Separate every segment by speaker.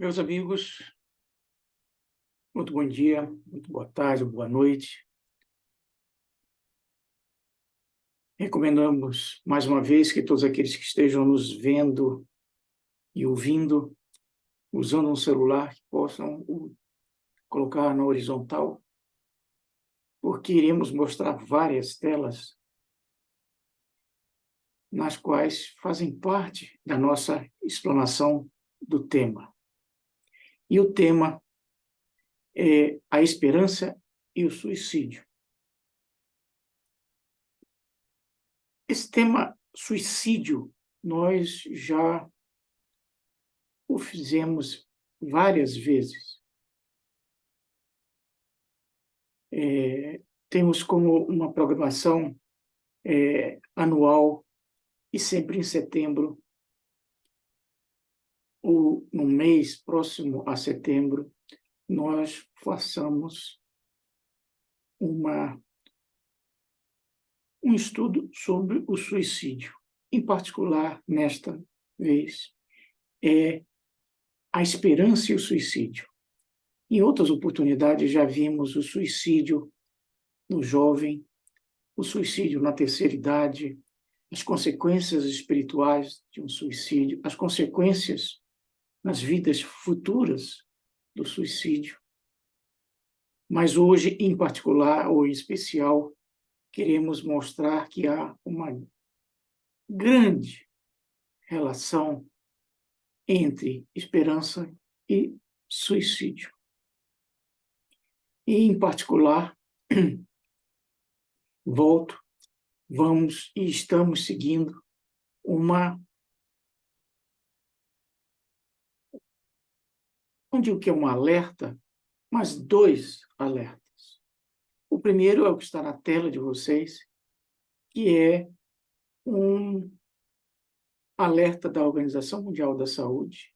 Speaker 1: Meus amigos, muito bom dia, muito boa tarde, boa noite. Recomendamos mais uma vez que todos aqueles que estejam nos vendo e ouvindo, usando um celular, que possam colocar na horizontal, porque iremos mostrar várias telas nas quais fazem parte da nossa explanação do tema. E o tema é a esperança e o suicídio. Esse tema, suicídio, nós já o fizemos várias vezes. Temos como uma programação anual e sempre em setembro, ou no mês próximo a setembro, nós façamos um estudo sobre o suicídio. Em particular, nesta vez, é a esperança e o suicídio. Em outras oportunidades, já vimos o suicídio no jovem, o suicídio na terceira idade, as consequências espirituais de um suicídio, as consequências nas vidas futuras do suicídio. Mas hoje, em particular, ou em especial, queremos mostrar que há uma grande relação entre esperança e suicídio. E, em particular, vamos e estamos seguindo não digo que é um alerta, mas dois alertas. O primeiro é o que está na tela de vocês, que é um alerta da Organização Mundial da Saúde,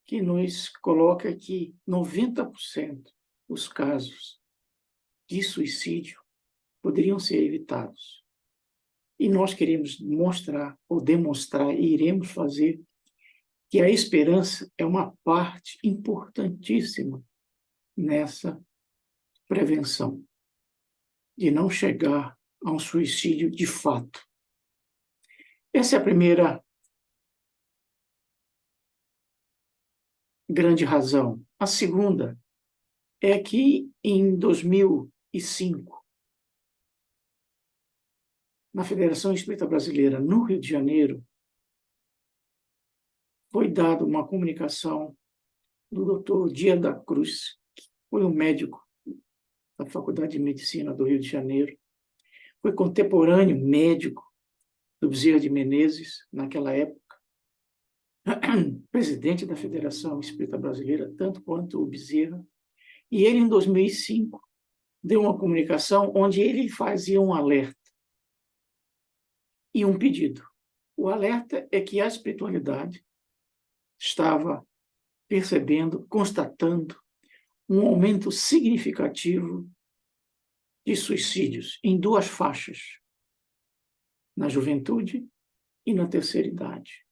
Speaker 1: que nos coloca que 90% dos casos de suicídio poderiam ser evitados. E nós queremos mostrar, ou demonstrar, e iremos fazer, que a esperança é uma parte importantíssima nessa prevenção, de não chegar a um suicídio de fato. Essa é a primeira grande razão. A segunda é que, em 2005, na Federação Espírita Brasileira, no Rio de Janeiro, foi dada uma comunicação do Dr. Dias da Cruz, que foi um médico da Faculdade de Medicina do Rio de Janeiro, foi contemporâneo médico do Bezerra de Menezes, naquela época, presidente da Federação Espírita Brasileira, tanto quanto o Bezerra, e ele, em 2005, deu uma comunicação onde ele fazia um alerta e um pedido. O alerta é que a espiritualidade estava percebendo, constatando um aumento significativo de suicídios em duas faixas, na juventude e na terceira idade.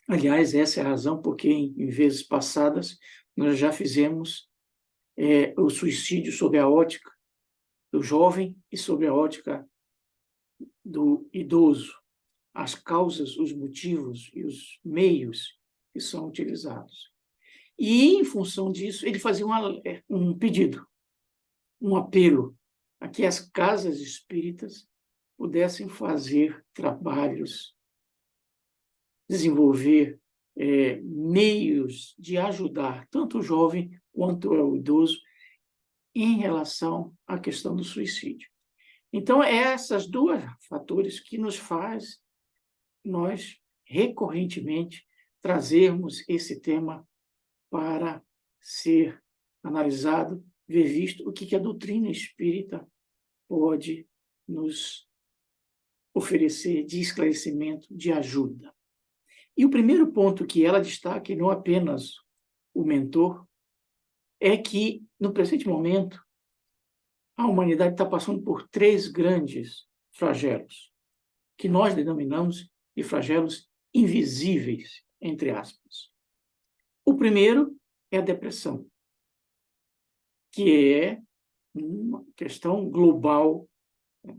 Speaker 1: Aliás, essa é a razão porque, em vezes passadas, nós já fizemos o suicídio sob a ótica do jovem e sob a ótica do idoso, as causas, os motivos e os meios que são utilizados. E, em função disso, ele fazia um pedido, um apelo a que as casas espíritas pudessem fazer trabalhos, desenvolver meios de ajudar tanto o jovem quanto o idoso em relação à questão do suicídio. Então, essas duas fatores que nos faz nós recorrentemente trazermos esse tema para ser analisado, ver visto o que a doutrina espírita pode nos oferecer de esclarecimento, de ajuda. E o primeiro ponto que ela destaca, e não apenas o mentor, é que, no presente momento, a humanidade está passando por três grandes flagelos, que nós denominamos de flagelos invisíveis, entre aspas. O primeiro é a depressão, que é uma questão global, né,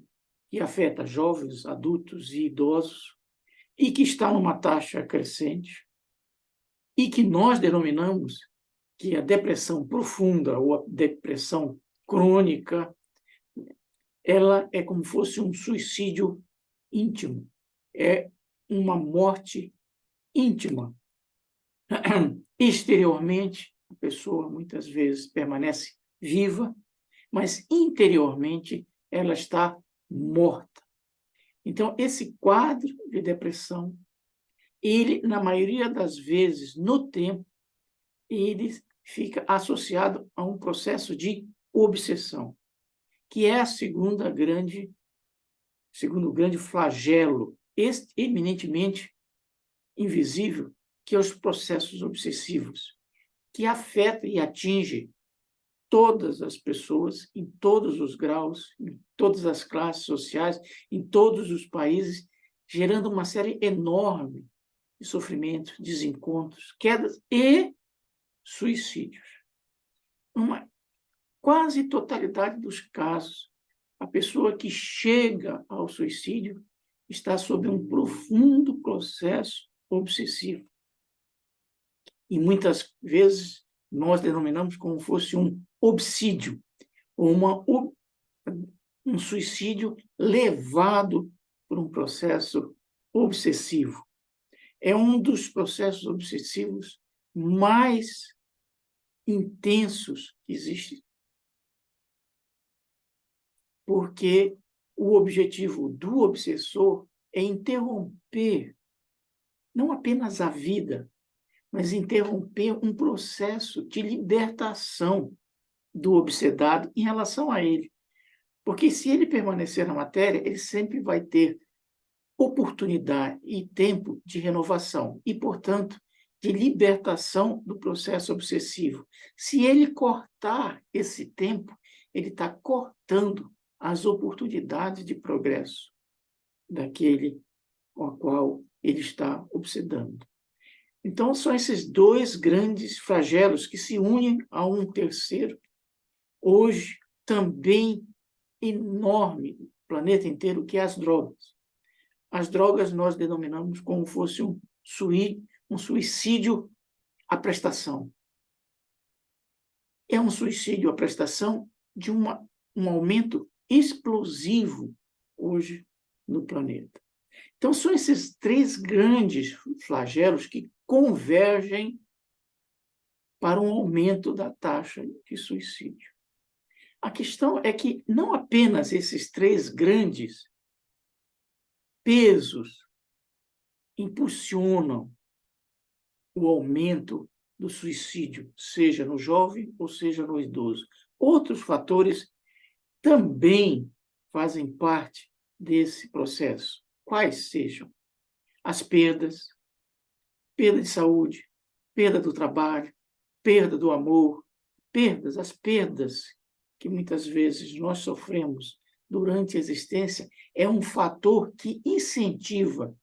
Speaker 1: que afeta jovens, adultos e idosos, e que está numa taxa crescente, e que nós denominamos que a depressão profunda ou a depressão crônica, ela é como se fosse um suicídio íntimo, é uma morte íntima. Exteriormente, a pessoa muitas vezes permanece viva, mas interiormente ela está morta. Então, esse quadro de depressão, ele, na maioria das vezes, no tempo, ele fica associado a um processo de obsessão, que é a segundo grande flagelo, eminentemente invisível, que é os processos obsessivos, que afeta e atinge todas as pessoas, em todos os graus, em todas as classes sociais, em todos os países, gerando uma série enorme de sofrimentos, desencontros, quedas e suicídios. Uma quase totalidade dos casos, a pessoa que chega ao suicídio está sob um profundo processo obsessivo. E muitas vezes nós denominamos como fosse um obsídio, ou um suicídio levado por um processo obsessivo. É um dos processos obsessivos mais intensos que existe, porque o objetivo do obsessor é interromper não apenas a vida, mas interromper um processo de libertação do obsedado em relação a ele. Porque se ele permanecer na matéria, ele sempre vai ter oportunidade e tempo de renovação e, portanto, de libertação do processo obsessivo. Se ele cortar esse tempo, ele está cortando as oportunidades de progresso daquele ao qual ele está obsedando. Então, são esses dois grandes flagelos que se unem a um terceiro, hoje também enorme, no planeta inteiro, que é as drogas. As drogas nós denominamos como fosse um suicídio à prestação. É um suicídio à prestação de um aumento explosivo hoje no planeta. Então, são esses três grandes flagelos que convergem para um aumento da taxa de suicídio. A questão é que não apenas esses três grandes pesos impulsionam o aumento do suicídio, seja no jovem ou seja no idoso. Outros fatores também fazem parte desse processo. Quais sejam? As perdas, perda de saúde, perda do trabalho, perda do amor, as perdas que muitas vezes nós sofremos durante a existência é um fator que incentiva,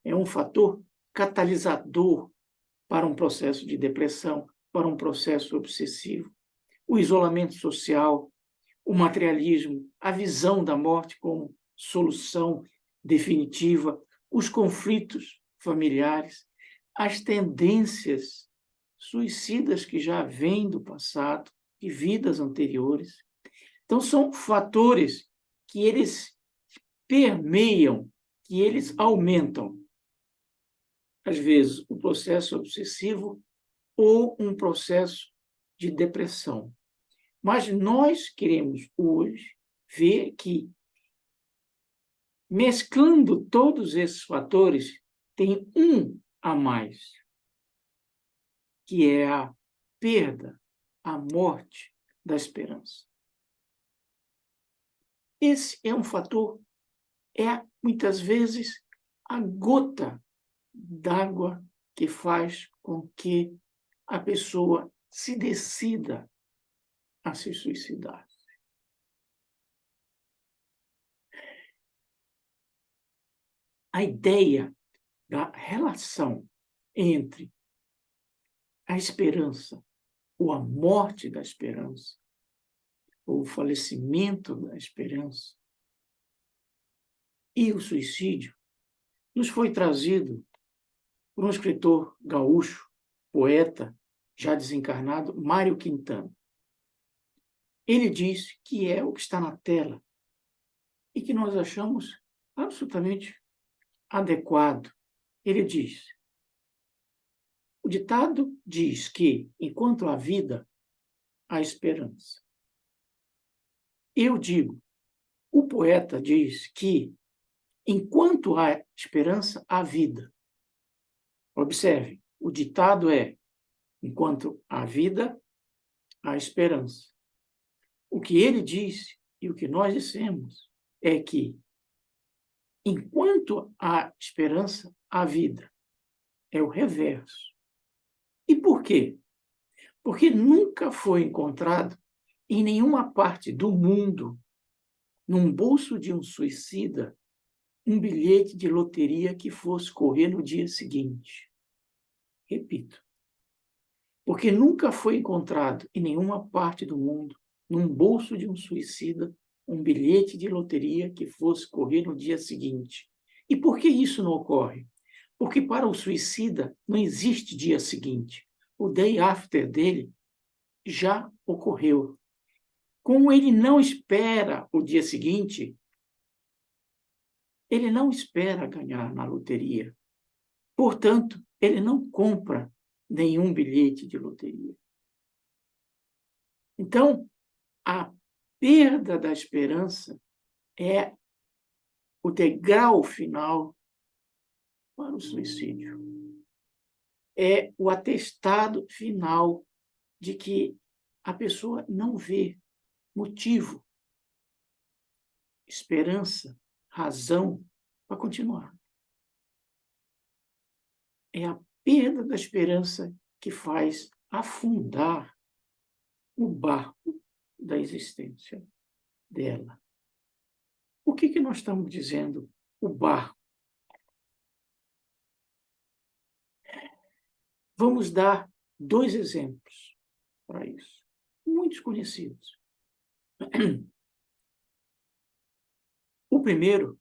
Speaker 1: é um fator catalisador para um processo de depressão, para um processo obsessivo. O isolamento social, o materialismo, a visão da morte como solução definitiva, os conflitos familiares, as tendências suicidas que já vêm do passado, de vidas anteriores. Então, são fatores que eles permeiam, que eles aumentam, às vezes, o processo obsessivo ou um processo de depressão. Mas nós queremos hoje ver que, mesclando todos esses fatores, tem um a mais, que é a perda, a morte da esperança. Esse é um fator, muitas vezes, a gota d'água que faz com que a pessoa se decida a se suicidar. A ideia da relação entre a esperança, ou a morte da esperança, ou o falecimento da esperança, e o suicídio, nos foi trazido por um escritor gaúcho, poeta, já desencarnado, Mário Quintana. Ele diz que é o que está na tela e que nós achamos absolutamente adequado. Ele diz: o ditado diz que, enquanto há vida, há esperança. Eu digo, o poeta diz que, enquanto há esperança, há vida. Observe, o ditado é: enquanto há vida, há esperança. O que ele disse e o que nós dissemos é que, enquanto há esperança, há vida. É o reverso. E por quê? Porque nunca foi encontrado em nenhuma parte do mundo, num bolso de um suicida, um bilhete de loteria que fosse correr no dia seguinte. Repito, porque nunca foi encontrado em nenhuma parte do mundo, num bolso de um suicida, um bilhete de loteria que fosse correr no dia seguinte. E por que isso não ocorre? Porque para o suicida não existe dia seguinte. O day after dele já ocorreu. Como ele não espera o dia seguinte, ele não espera ganhar na loteria. Portanto, ele não compra nenhum bilhete de loteria. Então, a perda da esperança é o degrau final para o suicídio. É o atestado final de que a pessoa não vê motivo, esperança, razão para continuar. É a perda da esperança que faz afundar o barco da existência dela. O que nós estamos dizendo? O barco. Vamos dar 2 exemplos para isso, muitos conhecidos. O primeiro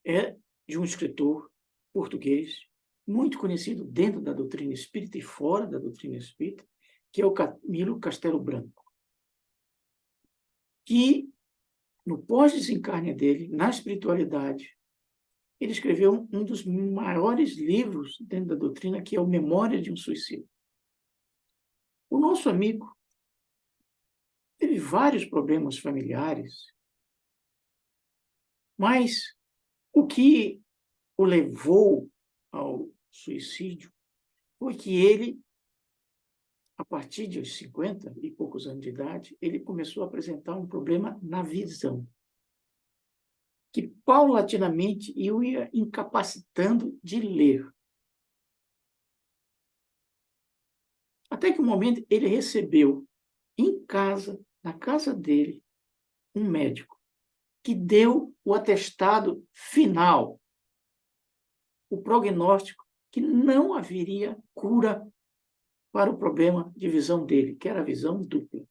Speaker 1: é de um escritor português, muito conhecido dentro da doutrina espírita e fora da doutrina espírita, que é o Camilo Castelo Branco, que, no pós-desencarne dele, na espiritualidade, ele escreveu um dos maiores livros dentro da doutrina, que é o Memória de um Suicida. O nosso amigo teve vários problemas familiares, mas o que o levou ao suicídio foi que ele, a partir de 50 e poucos anos de idade, ele começou a apresentar um problema na visão, que paulatinamente o ia incapacitando de ler. Até que um momento ele recebeu em casa, na casa dele, um médico que deu o atestado final, o prognóstico que não haveria cura para o problema de visão dele, que era a visão dupla.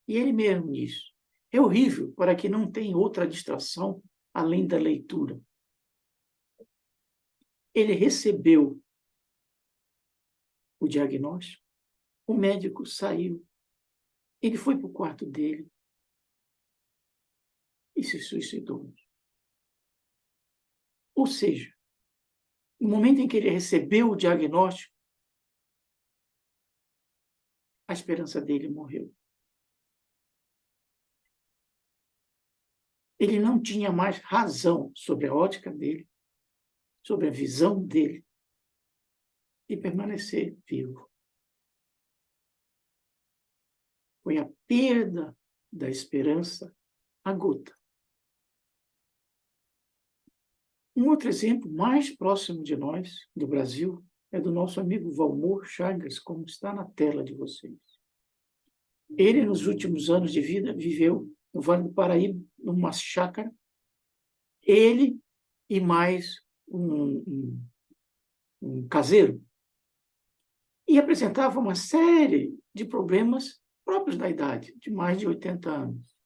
Speaker 1: E ele mesmo disse: é horrível para quem não tem outra distração além da leitura. Ele recebeu o diagnóstico, o médico saiu, ele foi para o quarto dele e se suicidou. Ou seja, no momento em que ele recebeu o diagnóstico, a esperança dele morreu. Ele não tinha mais razão sobre a ótica dele, sobre a visão dele, e permanecer vivo. Foi a perda da esperança a gota. Um outro exemplo mais próximo de nós, do Brasil, é do nosso amigo Valmor Chagas, como está na tela de vocês. Ele, nos últimos anos de vida, viveu no Vale do Paraíba, numa chácara, ele e mais um caseiro. e apresentava uma série de problemas próprios da idade, de mais de 80 anos.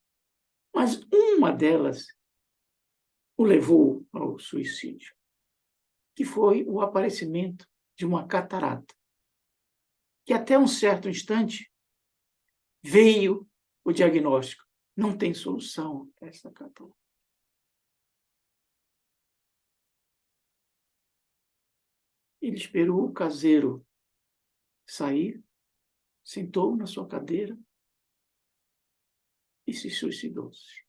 Speaker 1: Mas uma delas o levou ao suicídio, que foi o aparecimento de uma catarata, que até um certo instante veio o diagnóstico: não tem solução essa catarata. Ele esperou o caseiro sair, sentou na sua cadeira e se suicidou-se.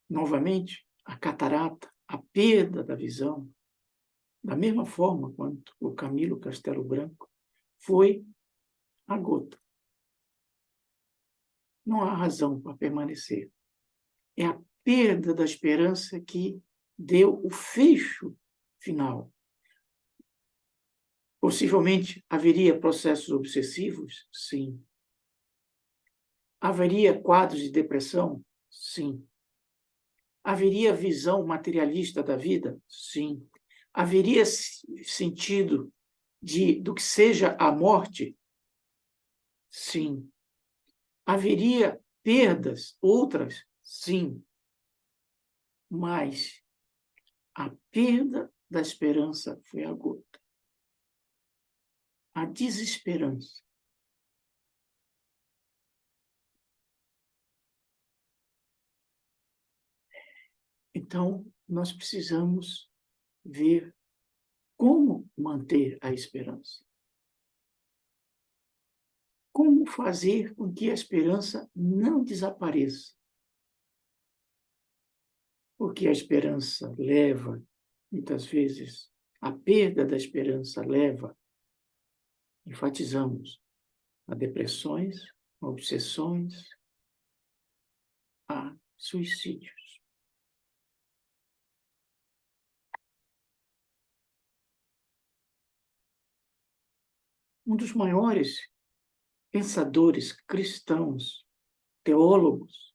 Speaker 1: Novamente, a catarata, a perda da visão, da mesma forma quanto o Camilo Castelo Branco, foi a gota. Não há razão para permanecer. É a perda da esperança que deu o fecho final. Possivelmente haveria processos obsessivos? Sim. Haveria quadros de depressão? Sim. Haveria visão materialista da vida? Sim. Haveria sentido do que seja a morte? Sim. Haveria perdas, outras? Sim. Mas a perda da esperança foi a gota. A desesperança. Então, nós precisamos ver como manter a esperança. Como fazer com que a esperança não desapareça? Porque a esperança leva, muitas vezes, a perda da esperança leva, enfatizamos, a depressões, a obsessões, a suicídios. Um dos maiores pensadores cristãos, teólogos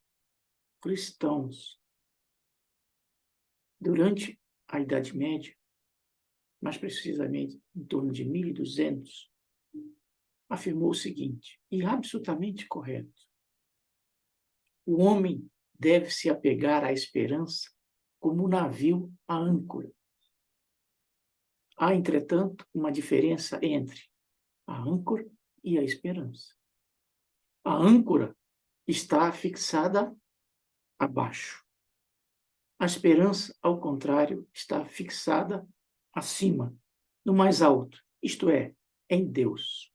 Speaker 1: cristãos, durante a Idade Média, mais precisamente em torno de 1200, afirmou o seguinte, e absolutamente correto: o homem deve se apegar à esperança como um navio à âncora. Há, entretanto, uma diferença entre a âncora e a esperança. A âncora está fixada abaixo. A esperança, ao contrário, está fixada acima, no mais alto, isto é, em Deus.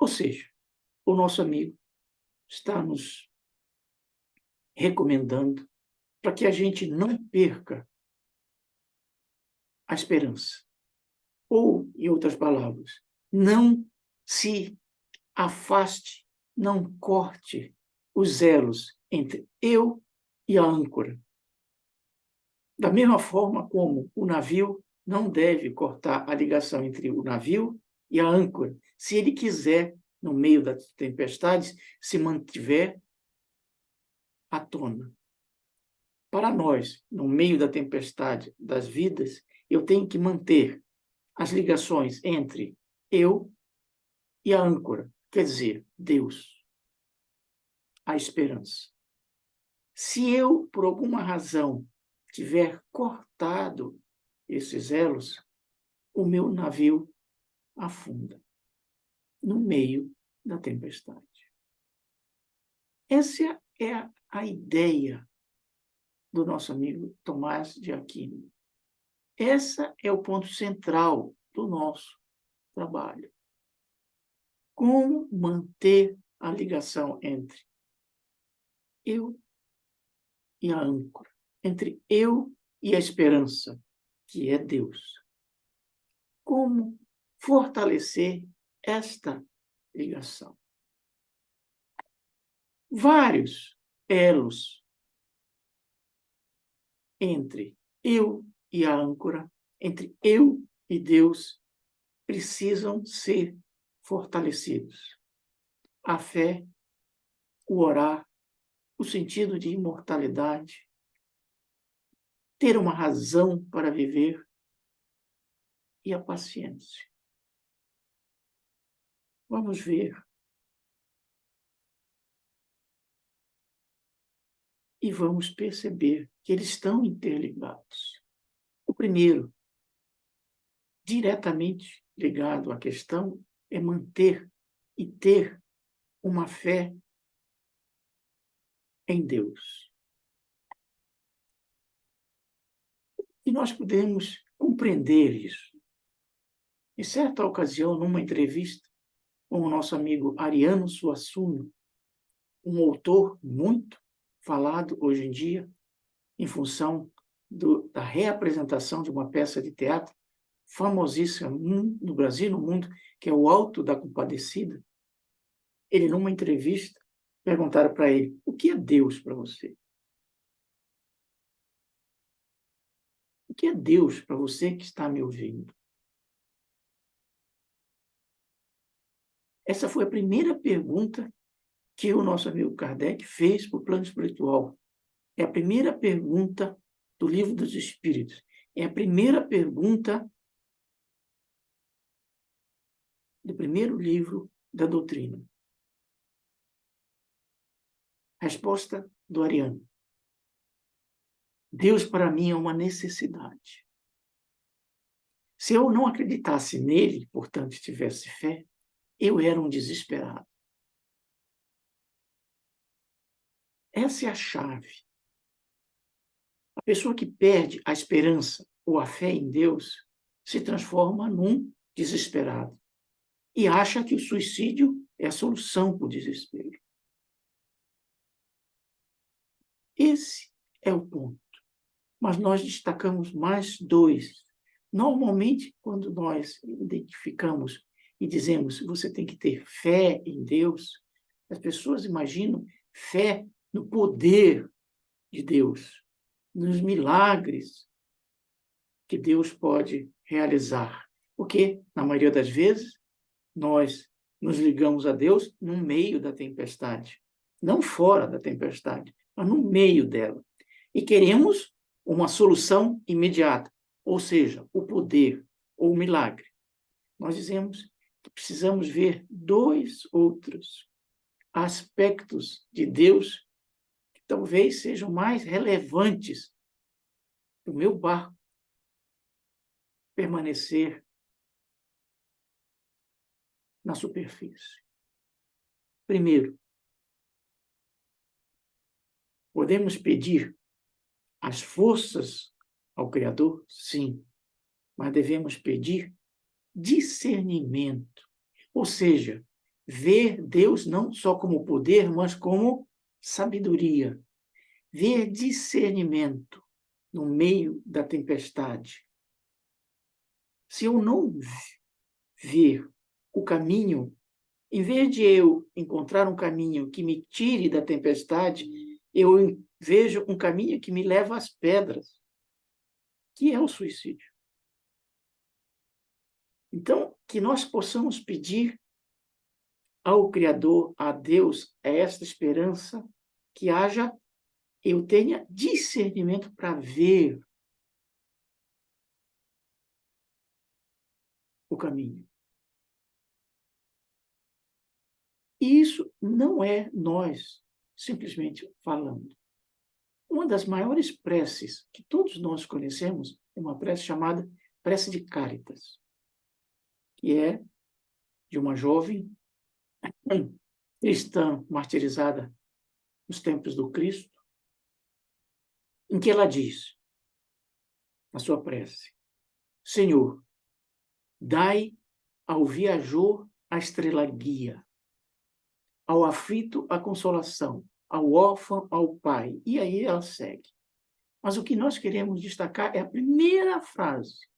Speaker 1: Ou seja, o nosso amigo está nos recomendando para que a gente não perca a esperança. Ou, em outras palavras, não se afaste, não corte os elos entre eu e a âncora. Da mesma forma como o navio não deve cortar a ligação entre o navio e a âncora, se ele quiser, no meio das tempestades, se mantiver à tona. Para nós, no meio da tempestade das vidas, eu tenho que manter as ligações entre eu e a âncora, quer dizer, Deus, a esperança. Se eu, por alguma razão, tiver cortado esses elos, o meu navio afunda no meio da tempestade. Essa é a ideia do nosso amigo Tomás de Aquino. Esse é o ponto central do nosso trabalho. Como manter a ligação entre eu e a âncora, entre eu e a esperança, que é Deus. Como fortalecer esta ligação? Vários elos entre eu e a âncora, entre eu e Deus, precisam ser fortalecidos. A fé, o orar, o sentido de imortalidade, ter uma razão para viver, e a paciência. Vamos ver. E vamos perceber que eles estão interligados. O primeiro, diretamente ligado à questão, é manter e ter uma fé em Deus. E nós podemos compreender isso. Em certa ocasião, numa entrevista com o nosso amigo Ariano Suassuna, um autor muito falado hoje em dia, em função da reapresentação de uma peça de teatro famosíssima no Brasil e no mundo, que é o Alto da Compadecida. Ele, numa entrevista, perguntaram para ele: o que é Deus para você? O que é Deus para você que está me ouvindo? Essa foi a primeira pergunta que o nosso amigo Kardec fez para o plano espiritual. É a primeira pergunta do Livro dos Espíritos. É a primeira pergunta do primeiro livro da doutrina. Resposta do Ariano: Deus para mim é uma necessidade. Se eu não acreditasse nele, portanto, tivesse fé, eu era um desesperado. Essa é a chave. A pessoa que perde a esperança ou a fé em Deus se transforma num desesperado e acha que o suicídio é a solução para o desespero. Esse é o ponto. Mas nós destacamos mais dois. Normalmente, quando nós identificamos e dizemos você tem que ter fé em Deus, as pessoas imaginam fé no poder de Deus, nos milagres que Deus pode realizar. Porque, na maioria das vezes, nós nos ligamos a Deus no meio da tempestade. Não fora da tempestade, mas no meio dela. E queremos uma solução imediata, ou seja, o poder ou o milagre. Nós dizemos que precisamos ver dois outros aspectos de Deus que talvez sejam mais relevantes para o meu barco permanecer na superfície. Primeiro, podemos pedir as forças ao Criador? Sim, mas devemos pedir discernimento, ou seja, ver Deus não só como poder, mas como sabedoria, ver discernimento no meio da tempestade. Se eu não ver o caminho, em vez de eu encontrar um caminho que me tire da tempestade, eu vejo um caminho que me leva às pedras, que é o suicídio. Então, que nós possamos pedir ao Criador, a Deus, esta esperança, que eu tenha discernimento para ver o caminho. E isso não é nós simplesmente falando. Uma das maiores preces que todos nós conhecemos é uma prece chamada Prece de Cáritas, que é de uma jovem cristã martirizada nos tempos do Cristo, em que ela diz, na sua prece: Senhor, dai ao viajor a estrela guia, ao aflito a consolação, ao órfão ao pai. E aí ela segue. Mas o que nós queremos destacar é a primeira frase.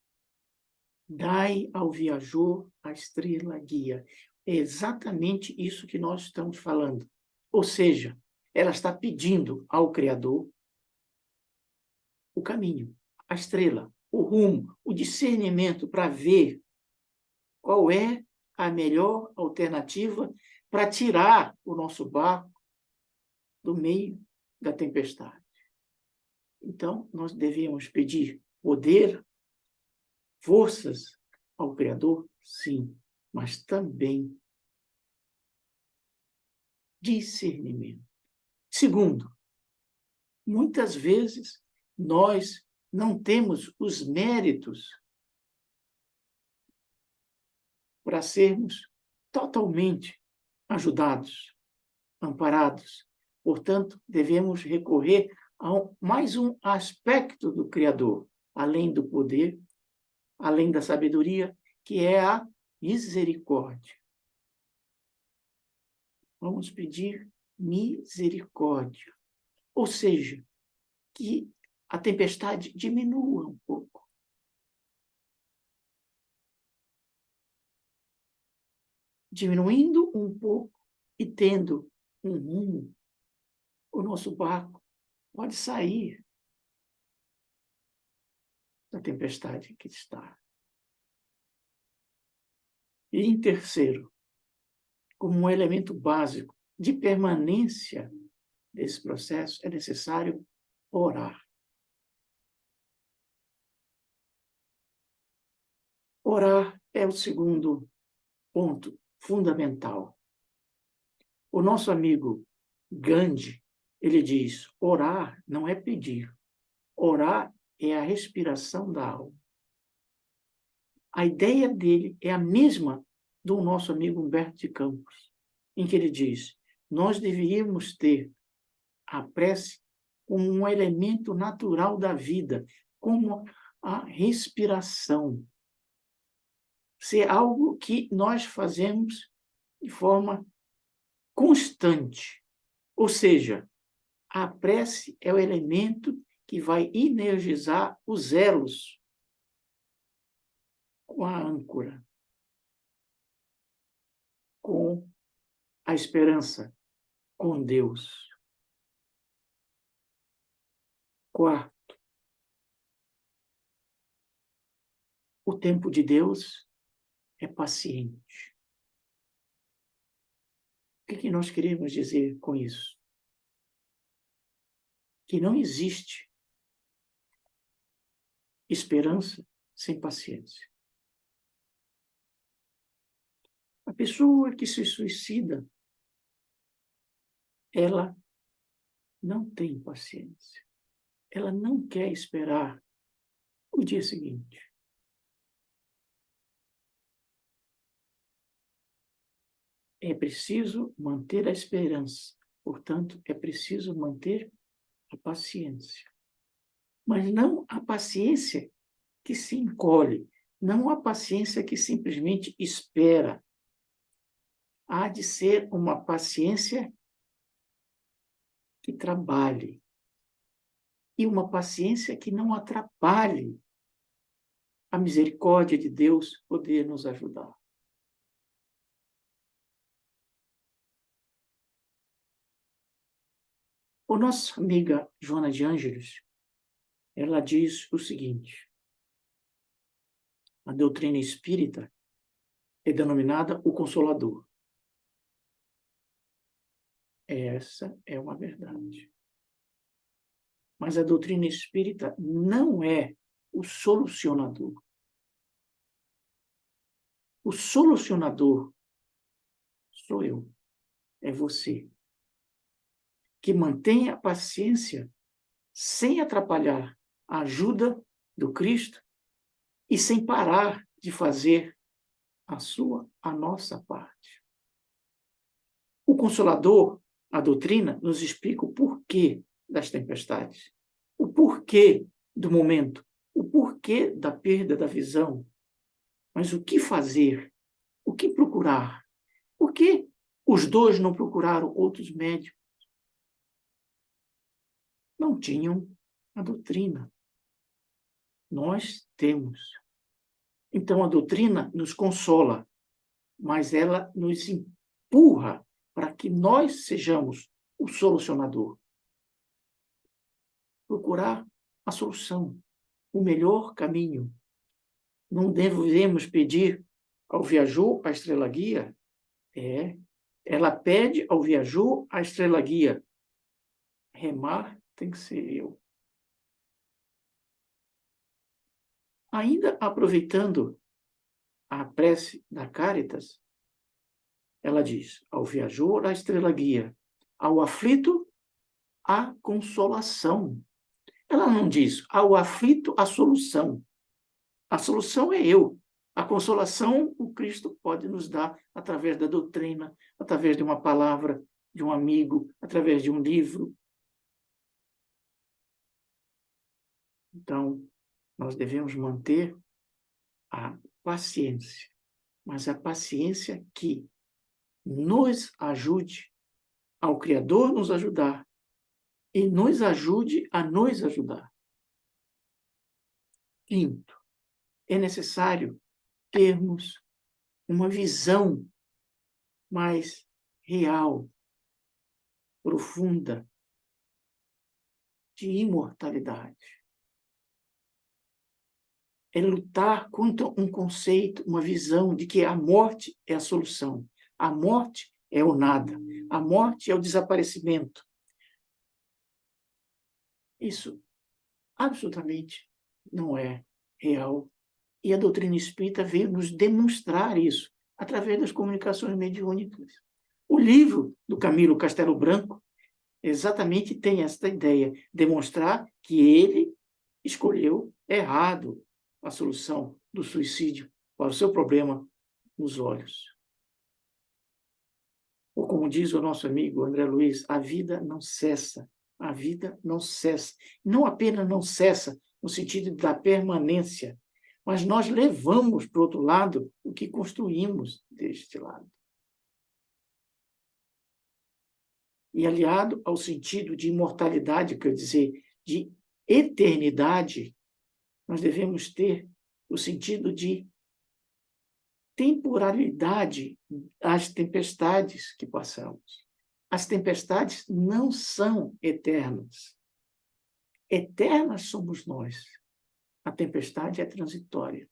Speaker 1: Dai ao viajor a estrela guia. É exatamente isso que nós estamos falando. Ou seja, ela está pedindo ao Criador o caminho, a estrela, o rumo, o discernimento para ver qual é a melhor alternativa para tirar o nosso barco do meio da tempestade. Então, nós devemos pedir poder, forças ao Criador? Sim, mas também discernimento. Segundo, muitas vezes nós não temos os méritos para sermos totalmente ajudados, amparados. Portanto, devemos recorrer a mais um aspecto do Criador, além do poder, além da sabedoria, que é a misericórdia. Vamos pedir misericórdia. Ou seja, que a tempestade diminua um pouco. Diminuindo um pouco e tendo um rumo, o nosso barco pode sair da tempestade que está. E em terceiro, como um elemento básico de permanência desse processo, é necessário orar. Orar é o segundo ponto fundamental. O nosso amigo Gandhi, ele diz, orar não é pedir. Orar é a respiração da alma. A ideia dele é a mesma do nosso amigo Humberto de Campos, em que ele diz, nós deveríamos ter a prece como um elemento natural da vida, como a respiração. Ser algo que nós fazemos de forma constante. Ou seja, a prece é o elemento que vai energizar os elos com a âncora, com a esperança, com Deus. Quarto, o tempo de Deus é paciente. O que nós queremos dizer com isso? Que não existe esperança sem paciência. A pessoa que se suicida, ela não tem paciência. Ela não quer esperar o dia seguinte. É preciso manter a esperança. Portanto, é preciso manter a paciência. Mas não a paciência que se encolhe, não a paciência que simplesmente espera. Há de ser uma paciência que trabalhe e uma paciência que não atrapalhe a misericórdia de Deus poder nos ajudar. A nossa amiga Joana de Ângeles, ela diz o seguinte, a doutrina espírita é denominada o Consolador. Essa é uma verdade. Mas a doutrina espírita não é o solucionador. O solucionador sou eu, é você, que mantém a paciência sem atrapalhar a ajuda do Cristo e sem parar de fazer a nossa parte. O Consolador, a doutrina, nos explica o porquê das tempestades, o porquê do momento, o porquê da perda da visão. Mas o que fazer? O que procurar? Por que os dois não procuraram outros médicos? Não tinham a doutrina. Nós temos. Então, a doutrina nos consola, mas ela nos empurra para que nós sejamos o solucionador. Procurar a solução, o melhor caminho. Não devemos pedir ao viajou a estrela-guia? Ela pede ao viajou a estrela-guia. Remar tem que ser eu. Ainda aproveitando a prece da Caritas, ela diz: ao viajor, a estrela guia, ao aflito, a consolação. Ela não diz: ao aflito, a solução. A solução é eu. A consolação, o Cristo pode nos dar através da doutrina, através de uma palavra, de um amigo, através de um livro. Então, nós devemos manter a paciência, mas a paciência que nos ajude ao Criador nos ajudar e nos ajude a nos ajudar. Quinto, é necessário termos uma visão mais real, profunda, de imortalidade. É lutar contra um conceito, uma visão de que a morte é a solução. A morte é o nada. A morte é o desaparecimento. Isso absolutamente não é real. E a doutrina espírita veio nos demonstrar isso através das comunicações mediúnicas. O livro do Camilo Castelo Branco exatamente tem esta ideia, demonstrar que ele escolheu errado a solução do suicídio para o seu problema nos olhos. Ou como diz o nosso amigo André Luiz, a vida não cessa, a vida não cessa. Não apenas não cessa no sentido da permanência, mas nós levamos para o outro lado o que construímos deste lado. E aliado ao sentido de imortalidade, quer dizer, de eternidade, nós devemos ter o sentido de temporalidade às tempestades que passamos. As tempestades não são eternas. Eternas somos nós. A tempestade é transitória.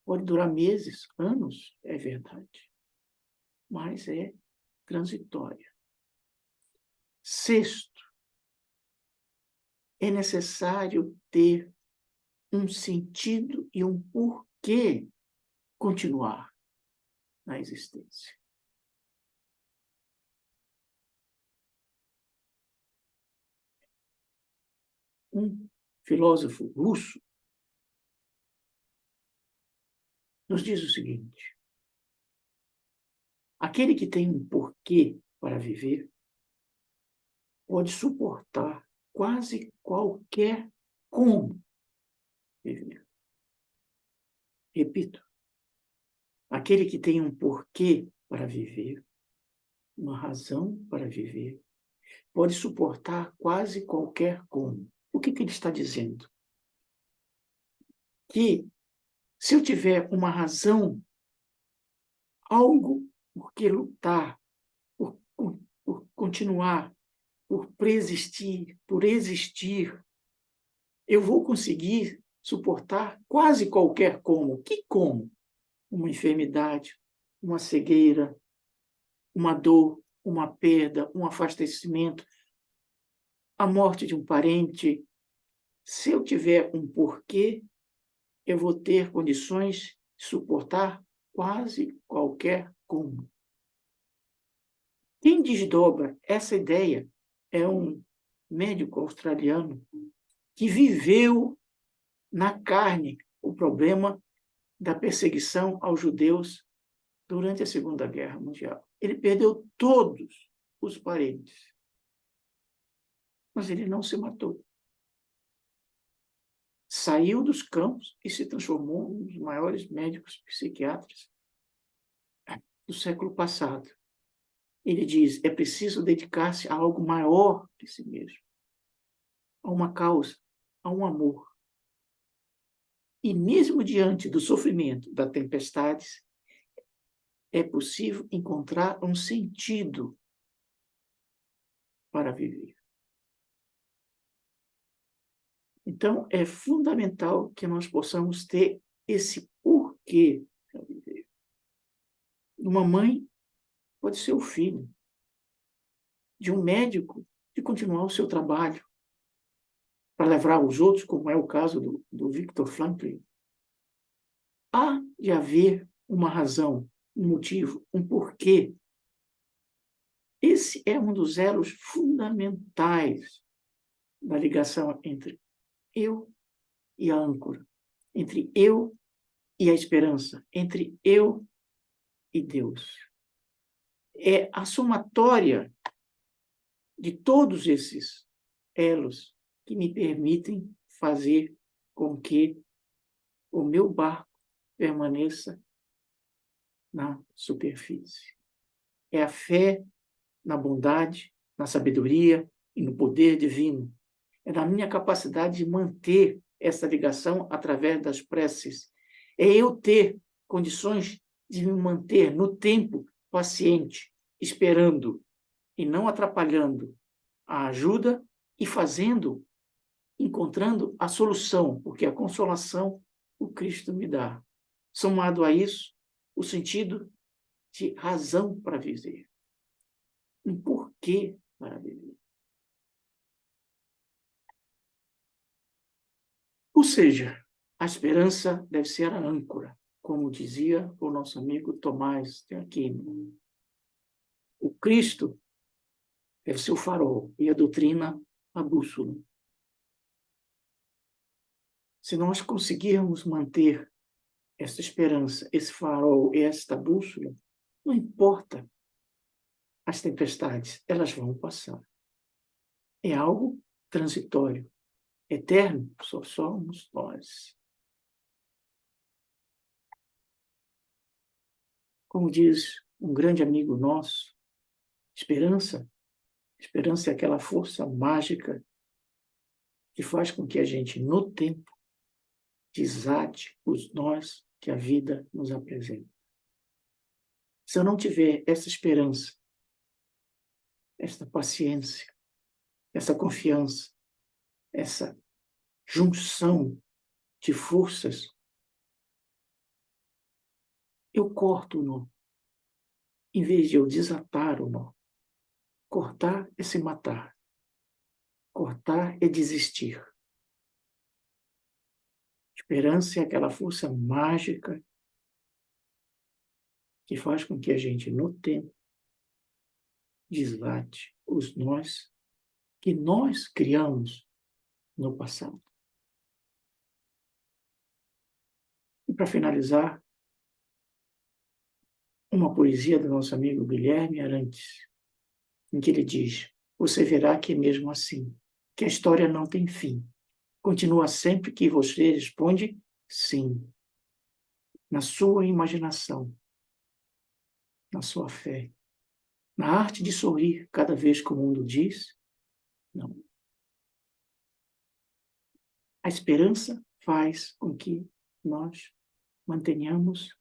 Speaker 1: Pode durar meses, anos, é verdade, mas é transitória. Sexto, é necessário ter um sentido e um porquê continuar na existência. Um filósofo russo nos diz o seguinte: aquele que tem um porquê para viver pode suportar quase qualquer como viver. Repito, aquele que tem um porquê para viver, uma razão para viver, pode suportar quase qualquer como. O que ele está dizendo? Que se eu tiver uma razão, algo por que lutar, por continuar, por persistir, por existir, eu vou conseguir suportar quase qualquer como. Que como? Uma enfermidade, uma cegueira, uma dor, uma perda, um afastamento, a morte de um parente. Se eu tiver um porquê, eu vou ter condições de suportar quase qualquer como. Quem desdobra essa ideia é um médico australiano que viveu na carne o problema da perseguição aos judeus durante a Segunda Guerra Mundial. Ele perdeu todos os parentes, mas ele não se matou. Saiu dos campos e se transformou em um dos maiores médicos psiquiatras do século passado. Ele diz: é preciso dedicar-se a algo maior que si mesmo, a uma causa, a um amor. E mesmo diante do sofrimento, das tempestades, é possível encontrar um sentido para viver. Então, é fundamental que nós possamos ter esse porquê para viver. Uma mãe pode ser o filho, de um médico de continuar o seu trabalho, para levar os outros, como é o caso do Viktor Frankl. há de haver uma razão, um motivo, um porquê. Esse é um dos elos fundamentais da ligação entre eu e a âncora, entre eu e a esperança, entre eu e Deus. É a somatória de todos esses elos que me permitem fazer com que o meu barco permaneça na superfície. É a fé na bondade, na sabedoria e no poder divino. É na minha capacidade de manter essa ligação através das preces. É eu ter condições de me manter no tempo paciente, esperando e não atrapalhando a ajuda e fazendo, encontrando a solução, porque a consolação o Cristo me dá. Somado a isso, o sentido de razão para viver, um porquê para viver. Ou seja, a esperança deve ser a âncora, como dizia o nosso amigo Tomás de Aquino. O Cristo deve ser o farol e a doutrina a bússola. Se nós conseguirmos manter essa esperança, esse farol e esta bússola, não importa as tempestades, elas vão passar. É algo transitório. Eterno só somos nós. Como diz um grande amigo nosso, esperança é aquela força mágica que faz com que a gente, no tempo, desate os nós que a vida nos apresenta. Se eu não tiver essa esperança, essa paciência, essa confiança, essa junção de forças, eu corto o nó, em vez de eu desatar o nó. Cortar é se matar. Cortar é desistir. Esperança é aquela força mágica que faz com que a gente, no tempo, deslate os nós que nós criamos no passado. E para finalizar, uma poesia do nosso amigo Guilherme Arantes, em que ele diz: você verá que é mesmo assim, que a história não tem fim. Continua sempre que você responde sim, na sua imaginação, na sua fé, na arte de sorrir cada vez que o mundo diz não. A esperança faz com que nós mantenhamos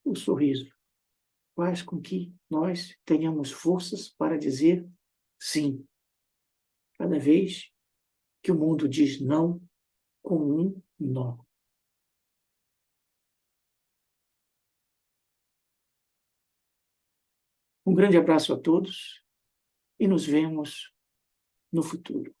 Speaker 1: o sorriso, faz com que nós tenhamos forças para dizer sim, cada vez que o mundo diz não com um nó. Um grande abraço a todos e nos vemos no futuro.